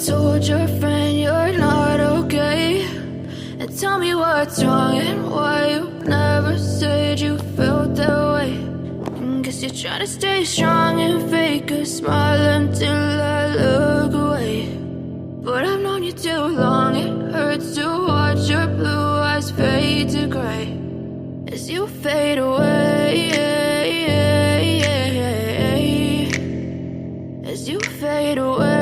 told your friend you're not okay, and tell me what's wrong and why you never said you felt that way. Guess you're trying to stay strong and fake a smile until I look away. But I've known you too long, it hurts to watch your blue eyes fade to gray as you fade away, as you fade away.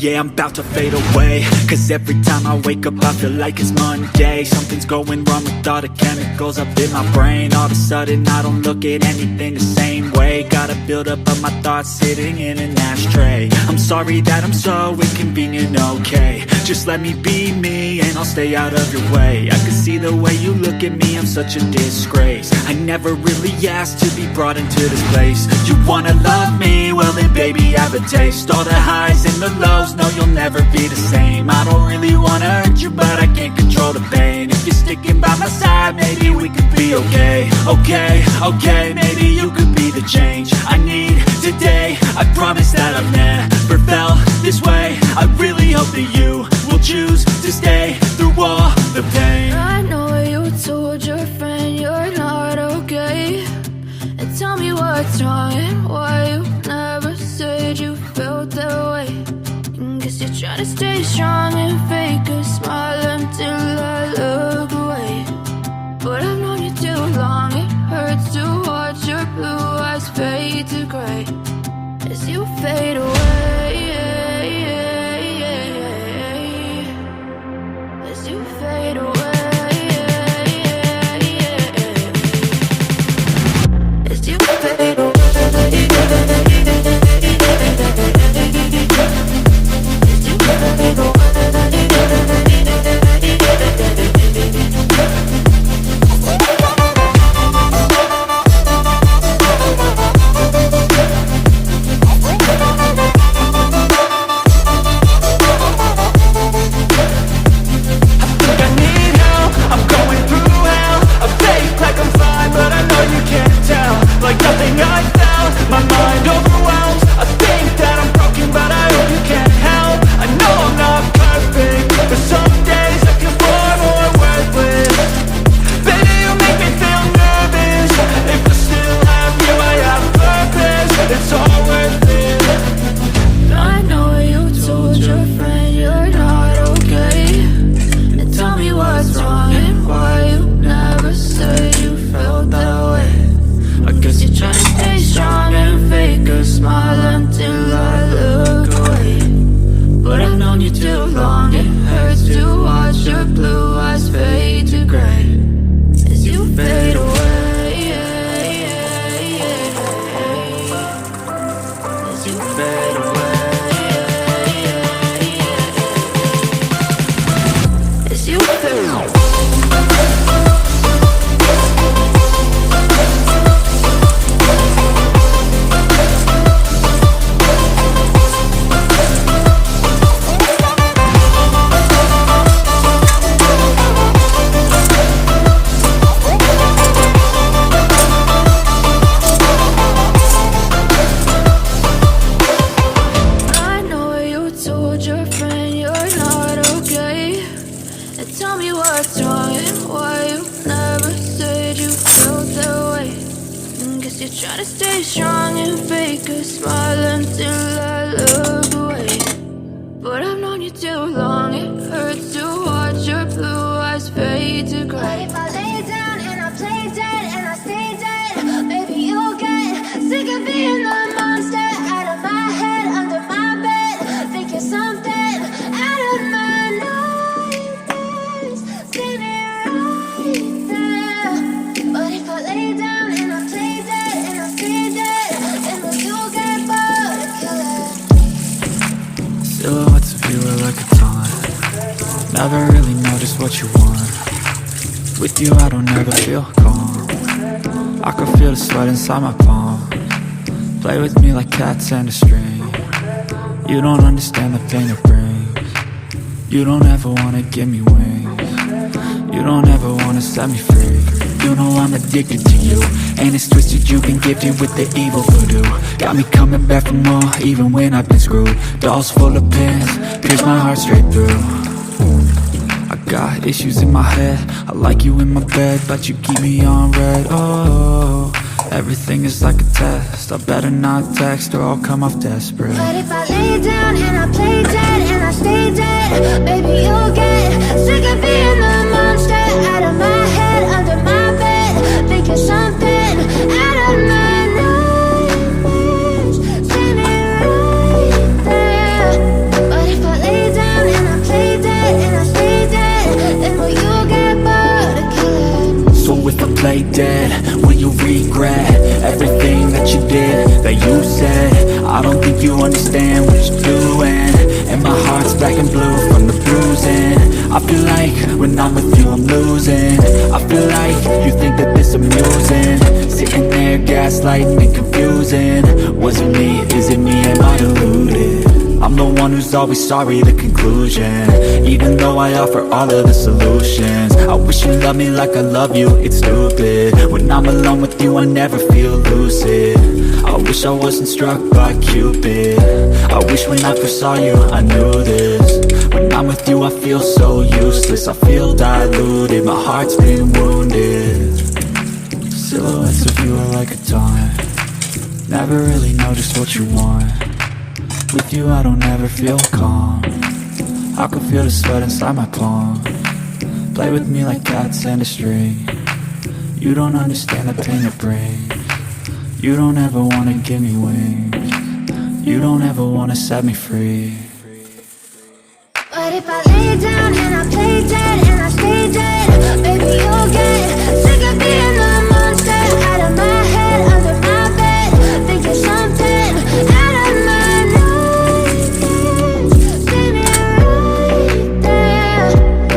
Yeah, I'm about to fade away, cause every time I wake up I feel like it's Monday. Something's going wrong with all the chemicals up in my brain. All of a sudden I don't look at anything the same way. Got a buildup of my thoughts sitting in an ashtray. I'm sorry that I'm so inconvenient, okay. Just let me be me and I'll stay out of your way. I can see the way you look at me, I'm such a disgrace. I never really asked to be brought into this place. You wanna love me? Well then baby have a taste. All the highs and the lows, no you'll never be the same. I don't really wanna hurt you but I can't control the pain. If you're sticking by my side maybe we could be okay. Okay, maybe you could be the change I need today. I promise that I've never felt this way. I really hope that you will choose to stay through all the pain. I know you told your friend you're not okay, and tell me what's wrong and why you never said you felt that way. Guess you're trying to stay strong and fake a smile until I look away. But I've known you too long, it hurts to watch your blue eyes fade to gray as you fade away, as you fade away, as you fade away. Silhouettes of you are like a taunt. Never really know just what you want. With you I don't ever feel calm. I can feel the sweat inside my palm. Play with me like cats and a string. You don't understand the pain it brings. You don't ever wanna give me wings. You don't ever wanna set me free. you know I'm addicted to you. And it's twisted, you've been gifted with the evil voodoo. Got me coming back for more, even when I've been screwed. Dolls full of pins, pierce my heart straight through. I got issues in my head, I like you in my bed, but you keep me on red. Oh, everything is like a test, I better not text or I'll come off desperate. But if I lay down and I play dead and I stay dead, baby, you'll get sick of being the monster out of my head, under my bed, thinking something out of my nightmares. See me right there. But if I lay down and I play dead and I stay dead, then will you get bored of killing? So if I play dead, will you regret everything that you did, that you said? I don't think you understand what you're doing, and my heart's black and blue from the bruising. I feel like when I'm with you I'm losing. I feel like you think that this amusing, sitting there gaslighting and confusing. Was it me? Is it me? Am I deluded? I'm the one who's always sorry, the conclusion, even though I offer all of the solutions. I wish you loved me like I love you, it's stupid. When I'm alone with you I never feel lucid. I wish I wasn't struck by Cupid. I wish when I first saw you I knew this. When I'm with you I feel so useless, I feel diluted, my heart's been wounded. Silhouettes of you are like a taunt, never really know just what you want. With you I don't ever feel calm, I can feel the sweat inside my palm. Play with me like cats and a string, you don't understand the pain it brings. You don't ever wanna give me wings, you don't ever wanna set me free. But if I lay down and I play dead and I stay dead, baby, you'll get sick of being the monster out of my head, under my bed, thinking something out of my nightmares. See me right there.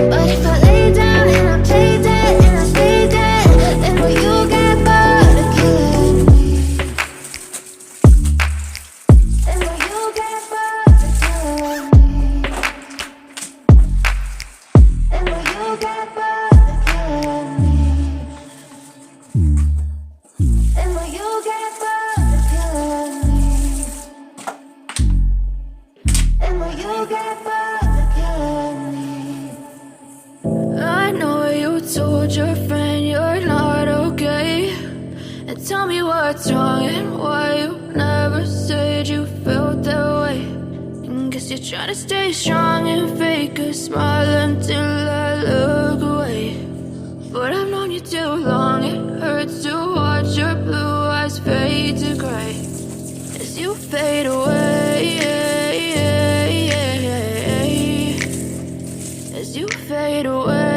But if I lay down and I play dead and I stay dead, then will you get bored of killing me? Then will you get bored of killing me? Then will you get bored of killing me? Then will you get bored of killing me? Then will you get bored of killing me? I know you told your friend you're not okay, and tell me what's wrong and why you never said you felt that way. And guess you're trying to stay strong and fake a smile until I look away. But I've known you too long, it hurts to watch your blue eyes fade to gray as you fade away, as you fade away.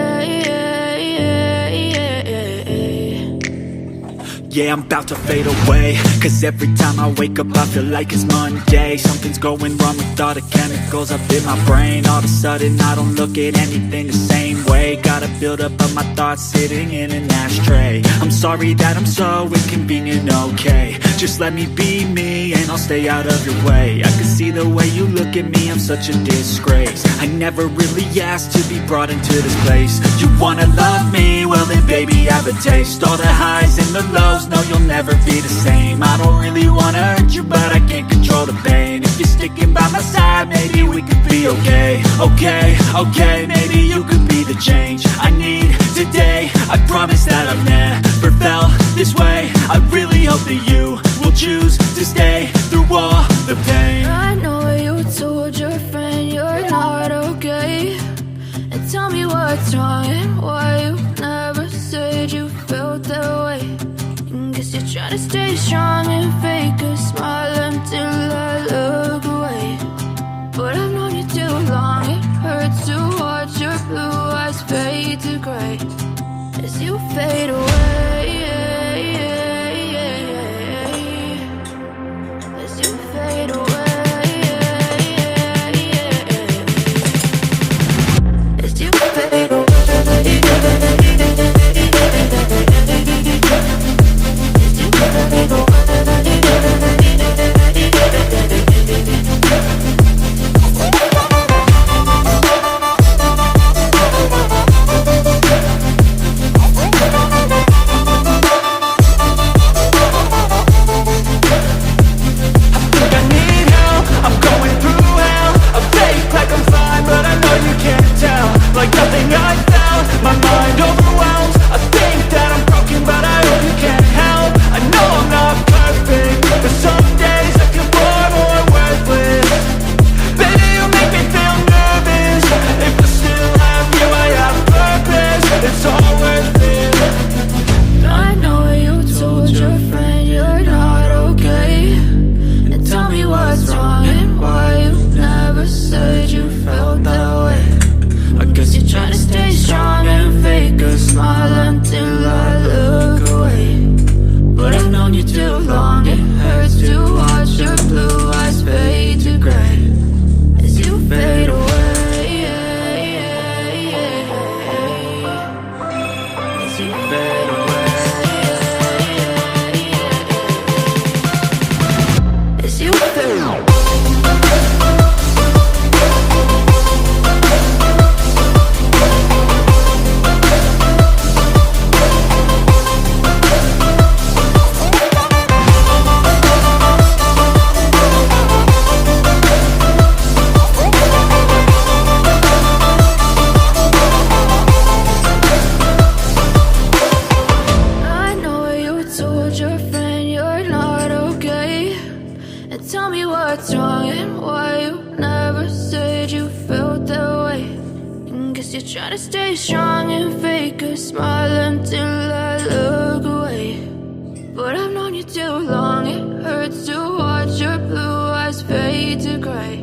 Yeah, I'm about to fade away, cause every time I wake up I feel like it's Monday. Something's going wrong with all the chemicals up in my brain. All of a sudden I don't look at anything the same way. Got a buildup of my thoughts sitting in an ashtray. I'm sorry that I'm so inconvenient, okay. Just let me be me and I'll stay out of your way. I can see the way you look at me, I'm such a disgrace. I never really asked to be brought into this place. You wanna love me? Well then baby I have a taste. All the highs and the lows, no you'll never be the same. I don't really wanna hurt you but I can't control the pain. If you're sticking by my side maybe we could be okay. Okay, maybe you could be the change I need today. I promise that I've never felt this way. I really hope that you will choose to stay through all the pain. I know you told your friend you're not okay, and tell me what's wrong and why you never said you felt that way. And guess you're trying to stay strong and fake a smile until I look away. But I've known you too long, it hurts to watch your blue eyes fade to gray as you fade away, as you fade away, as you fade away. As you fade away. Try to stay strong and fake a smile until I look away. But I've known you too long, it hurts to watch your blue eyes fade to gray.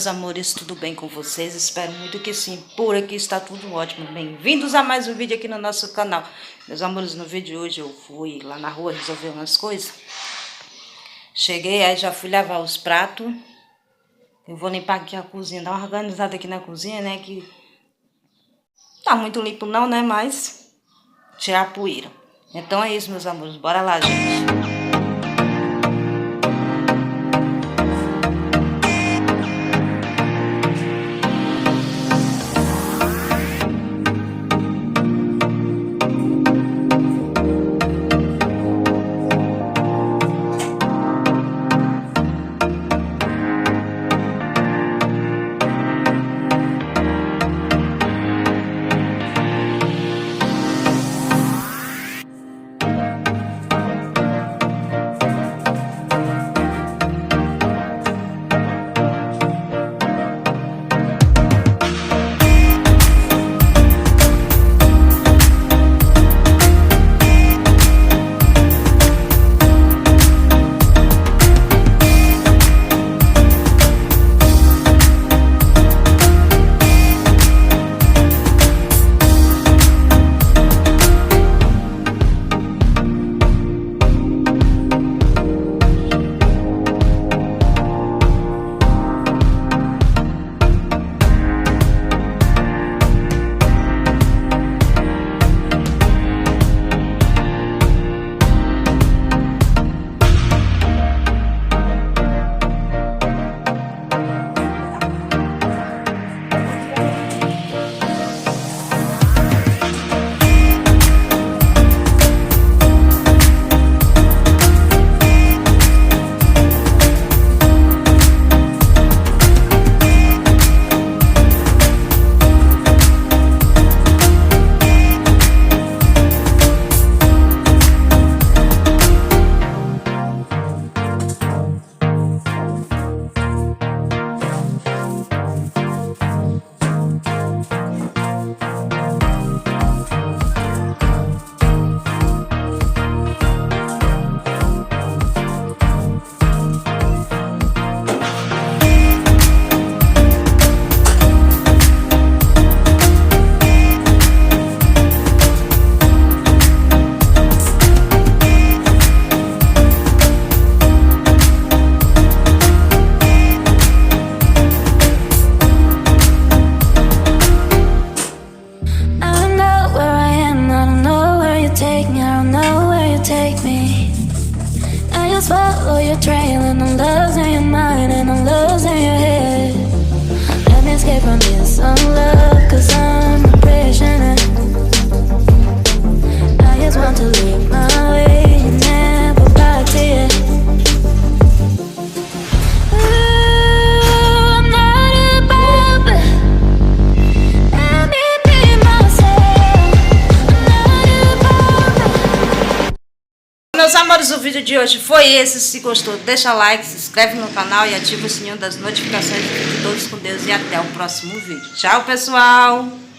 Amores, tudo bem com vocês? Espero muito que sim. Por aqui está tudo ótimo. Bem-vindos a mais um vídeo aqui no nosso canal. Meus amores, no vídeo de hoje eu fui lá na rua resolver umas coisas. Cheguei, aí já fui lavar os pratos. Eu vou limpar aqui a cozinha, dar uma organizada aqui na cozinha, né? Que tá muito limpo não, né? Mas tirar a poeira. Então é isso, meus amores. Bora lá, gente. Follow your trail and the love's in your mind and the love's in your head. Let me escape from this love, cause I'm a prisoner. I just want to live my way and never back to you. Ooh, I'm not a puppet. meus amores, o vídeo de hoje foi esse. Se gostou, deixa like, se inscreve no canal e ativa o sininho das notificações. Fiquem todos com Deus e até o próximo vídeo. Tchau, pessoal!